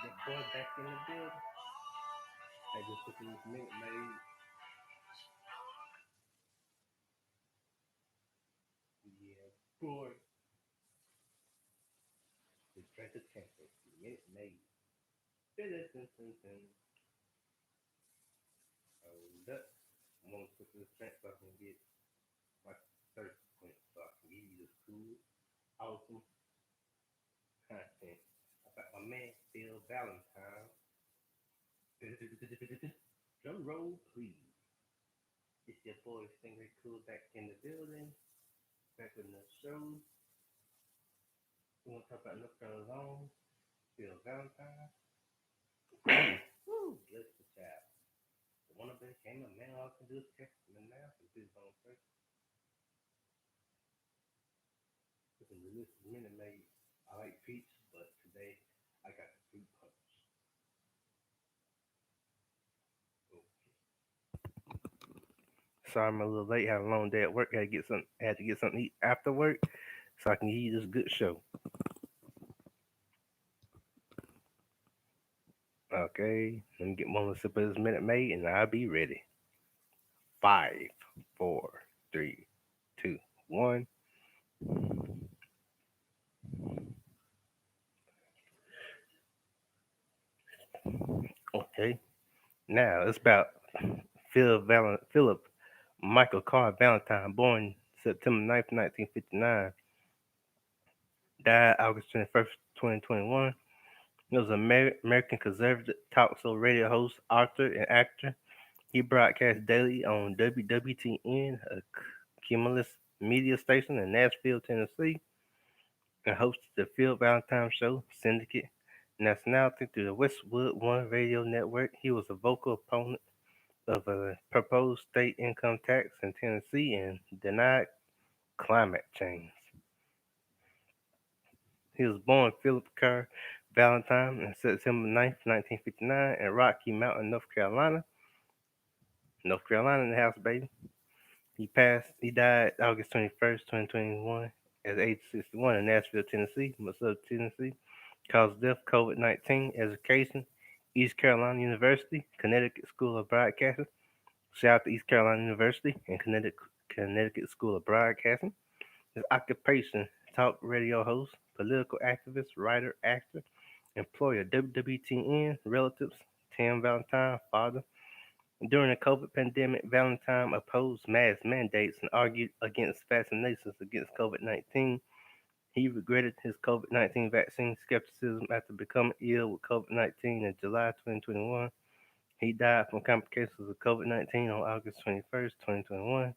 Boy back in the building. I just took this minute made. Yeah, boy. The treasure champion. Minute made. Dun, dun, dun, dun, dun. Hold up. I'm gonna put this track so I can get my thirst quench so I can give you this cool, awesome content about my man Phil Valentine. Drum roll, please. It's your boy Stingray Cool back in the building. Back with another show. We want to talk about North Carolina. Phil Valentine. Woo! Bless the child. The one of them came a man all can do is text him and now and do his own thing. Listen to this minute made. I like peach, but today I got the fruit punch. Okay. Sorry I'm a little late. Had a long day at work. Had to get something to eat after work, so I can give you this good show. Okay. Let me get one little sip of this minute made, and I'll be ready. 5, 4, 3, 2, 1. Okay. Now it's about Philip Michael Carr Valentine, born September 9th, 1959, died August 21st, 2021. He was an American conservative talk show radio host, author, and actor. He broadcasts daily on WWTN, a cumulus media station in Nashville, Tennessee, and hosted the Phil Valentine Show Syndicate nationality through the Westwood One radio network. He was a vocal opponent of a proposed state income tax in Tennessee and denied climate change. He was born Philip Kerr Valentine on September 9th, 1959, in Rocky Mountain, North Carolina. North Carolina in the house, baby. He died August 21st, 2021, at age 61 in Nashville, Tennessee, Missouri, Tennessee. Cause of death, COVID-19. Education, East Carolina University, Connecticut School of Broadcasting. Shout out to East Carolina University and Connecticut School of Broadcasting. His occupation, talk radio host, political activist, writer, actor, employer, WWTN, relatives, Tim Valentine, father. During the COVID pandemic, Valentine opposed mask mandates and argued against vaccinations against COVID 19. He regretted his COVID 19 vaccine skepticism after becoming ill with COVID 19 in July 2021. He died from complications of COVID 19 on August 21st, 2021.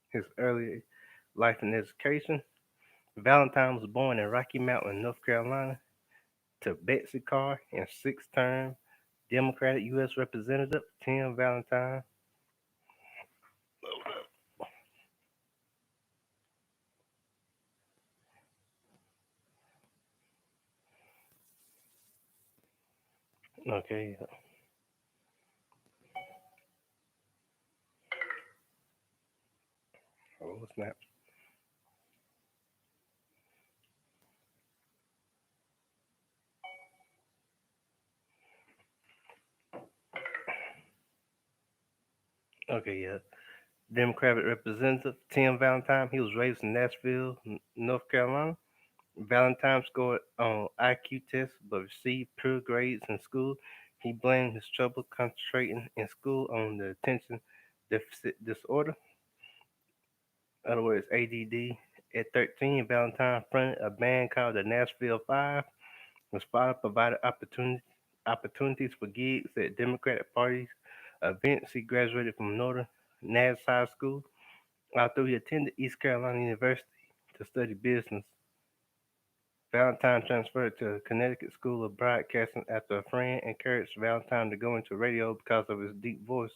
His early life and education. Valentine was born in Rocky Mountain, North Carolina, to Betsy Carr and six-term Democratic U.S. Representative Tim Valentine. Okay, oh snap. Okay, yeah. Democratic Representative Tim Valentine. He was raised in Nashville, North Carolina. Valentine scored on IQ tests but received poor grades in school. He blamed his trouble concentrating in school on the attention deficit disorder, in other words, ADD. At 13, Valentine fronted a band called the Nashville Five. His father provided opportunities for gigs at Democratic Party events. He graduated from Northern Nash High School. Although he attended East Carolina University to study business, Valentine transferred to the Connecticut School of Broadcasting after a friend encouraged Valentine to go into radio because of his deep voice.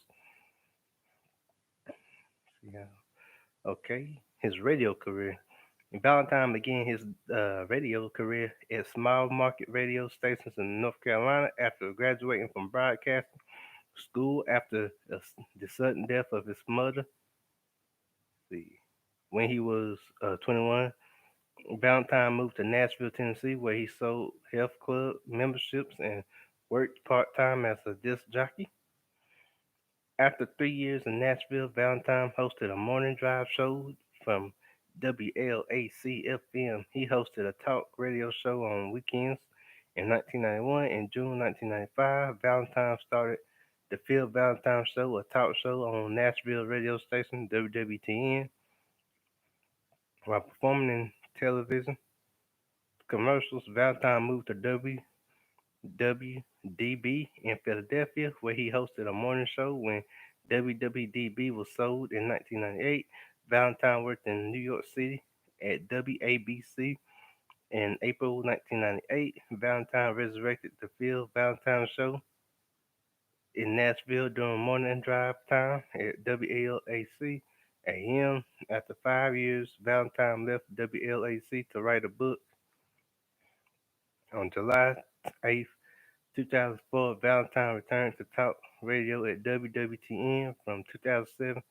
Yeah. Okay. His radio career. Valentine began his radio career at small market radio stations in North Carolina after graduating from broadcasting school after the sudden death of his mother. See, when he was 21, Valentine moved to Nashville, Tennessee, where he sold health club memberships and worked part time as a disc jockey. After 3 years in Nashville, Valentine hosted a morning drive show from WLAC FM. He hosted a talk radio show on weekends in 1991. In June 1995, Valentine started the Phil Valentine Show, a talk show on Nashville radio station WWTN. While performing in television commercials, Valentine moved to WWDB in Philadelphia, where he hosted a morning show when WWDB was sold in 1998. Valentine worked in New York City at WABC in April 1998. Valentine resurrected the Phil Valentine Show in Nashville during morning drive time at WLAC AM. After 5 years, Valentine left WLAC to write a book. On July 8th, 2004, Valentine returned to talk radio at WWTN from 2007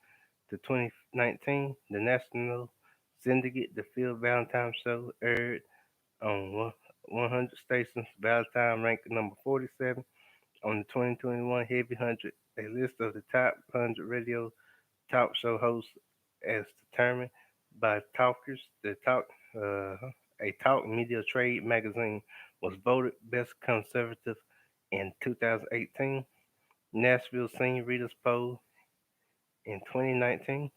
to 2019. The national syndicate, The Phil Valentine Show, aired on 100 stations. Valentine ranked number 47 on the 2021 Heavy 100, a list of the top 100 radio talk show hosts as determined by Talkers. Uh, a Talk Media Trade magazine was voted best conservative in 2018. Nashville Senior Readers Poll in 2019.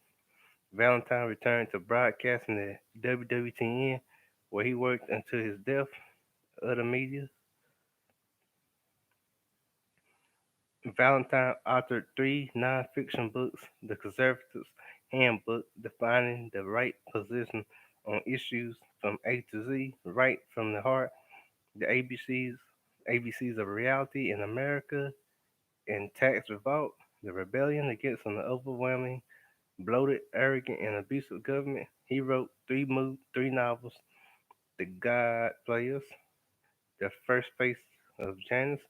Valentine returned to broadcasting at WWTN, where he worked until his death. Other media. Valentine authored three nonfiction books: The Conservative's Handbook, defining the right position on issues from A to Z, right from the heart, the ABCs of reality in America, and Tax Revolt, the rebellion against an overwhelming, bloated, arrogant, and abusive government. He wrote three novels: The God Players, The First Face of Janus,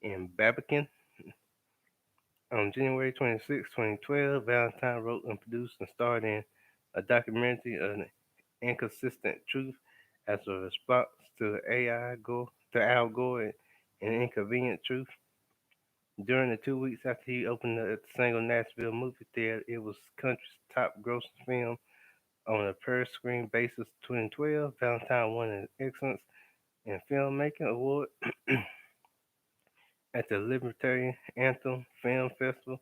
and Babbage. On January 26, 2012, Valentine wrote and produced and starred in a documentary, An Inconsistent Truth, as a response to Al Gore and Inconvenient Truth. During the 2 weeks after he opened the single Nashville movie theater, it was country's top grossing film on a per screen basis. 2012, Valentine won an Excellence in Filmmaking Award at the Libertarian Anthem Film Festival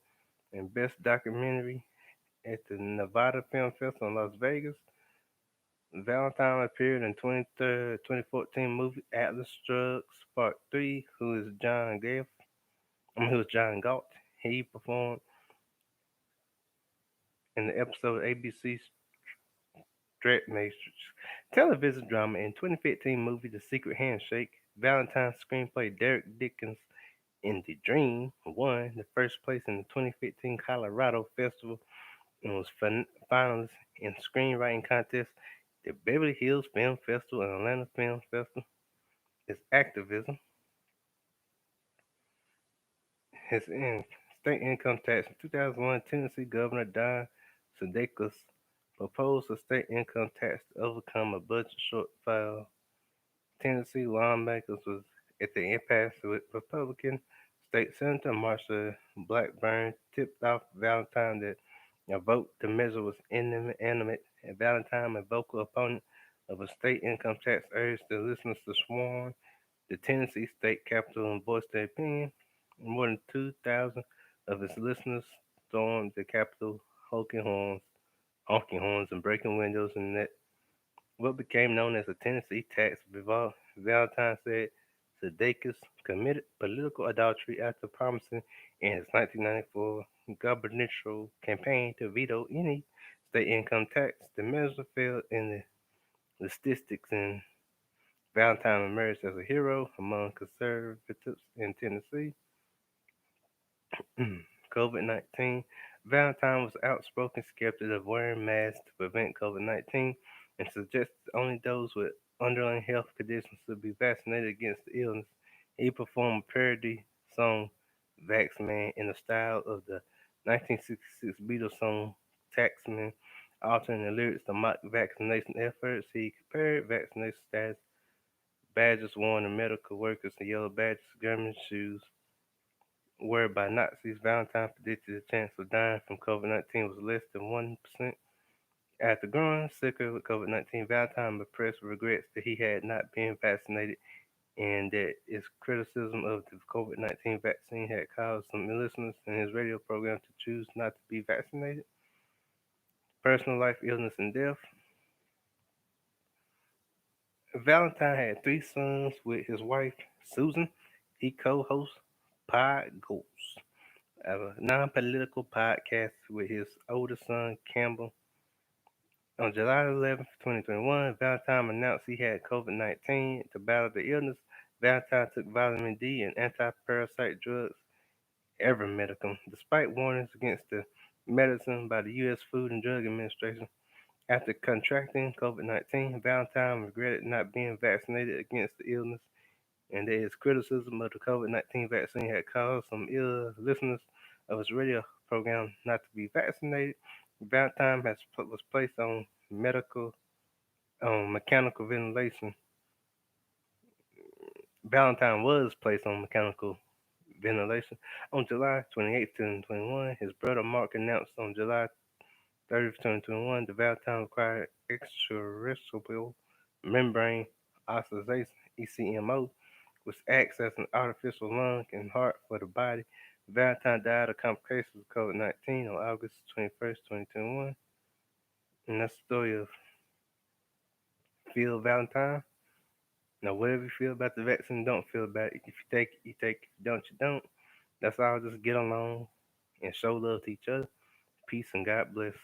and Best Documentary at the Nevada Film Festival in Las Vegas. Valentine appeared in 2014 movie Atlas Shrugged Part 3, who is John Galt. He performed in the episode ABC Strat Matrix television drama in 2015 movie The Secret Handshake. Valentine's screenplay Derek Dickens in The Dream won the first place in the 2015 Colorado Festival and was finalist in screenwriting contest, the Beverly Hills Film Festival and Atlanta Film Festival. His activism, his state income tax. In 2001, Tennessee Governor Don Sudeikis proposed a state income tax to overcome a budget shortfall. Tennessee lawmakers was at the impasse with Republican State Senator Marsha Blackburn tipped off Valentine that a vote to measure was inanimate, and Valentine, a vocal opponent of a state income tax, urged the listeners to swarm the Tennessee state capitol and voice their opinion. More than 2,000 of its listeners stormed the Capitol, honking horns, and breaking windows in that what became known as the Tennessee tax revolt. Valentine said Sudeikis committed political adultery after promising in his 1994 gubernatorial campaign to veto any state income tax. The measure failed in the statistics, and Valentine emerged as a hero among conservatives in Tennessee. COVID 19. Valentine was outspoken skeptic of wearing masks to prevent COVID 19 and suggested only those with underlying health conditions should be vaccinated against the illness. He performed a parody song, Vax Man, in the style of the 1966 Beatles song, Taxman, altering the lyrics to mock vaccination efforts. He compared vaccination status badges worn in medical workers to yellow badges, government shoes worn by Nazis. Valentine predicted the chance of dying from COVID-19 was less than 1%. After growing sicker with COVID-19, Valentine expressed regrets that he had not been vaccinated and that his criticism of the COVID-19 vaccine had caused some listeners in his radio program to choose not to be vaccinated. Personal life, illness, and death. Valentine had three sons with his wife, Susan. He co-hosts Pod Goals, a non-political podcast with his oldest son, Campbell. On July 11th, 2021, Valentine announced he had COVID-19. To battle the illness, Valentine took vitamin D and anti-parasite drugs, Evermedicum, despite warnings against the medicine by the U.S. Food and Drug Administration. After contracting COVID-19, Valentine regretted not being vaccinated against the illness and that his criticism of the COVID-19 vaccine had caused some ill listeners of his radio program not to be vaccinated. Valentine was placed on mechanical ventilation. Valentine was placed on mechanical ventilation on July 28, 2021. His brother Mark announced on July 30th, 2021, the Valentine required extracerebral membrane oxidation (ECMO), which acts as an artificial lung and heart for the body. Valentine died of complications of COVID-19 on August 21st, 2021. And that's the story of Phil Valentine. Now, whatever you feel about the vaccine, don't feel about it. If you take it, you take it. If you don't, you don't. That's all. Just get along and show love to each other. Peace and God bless.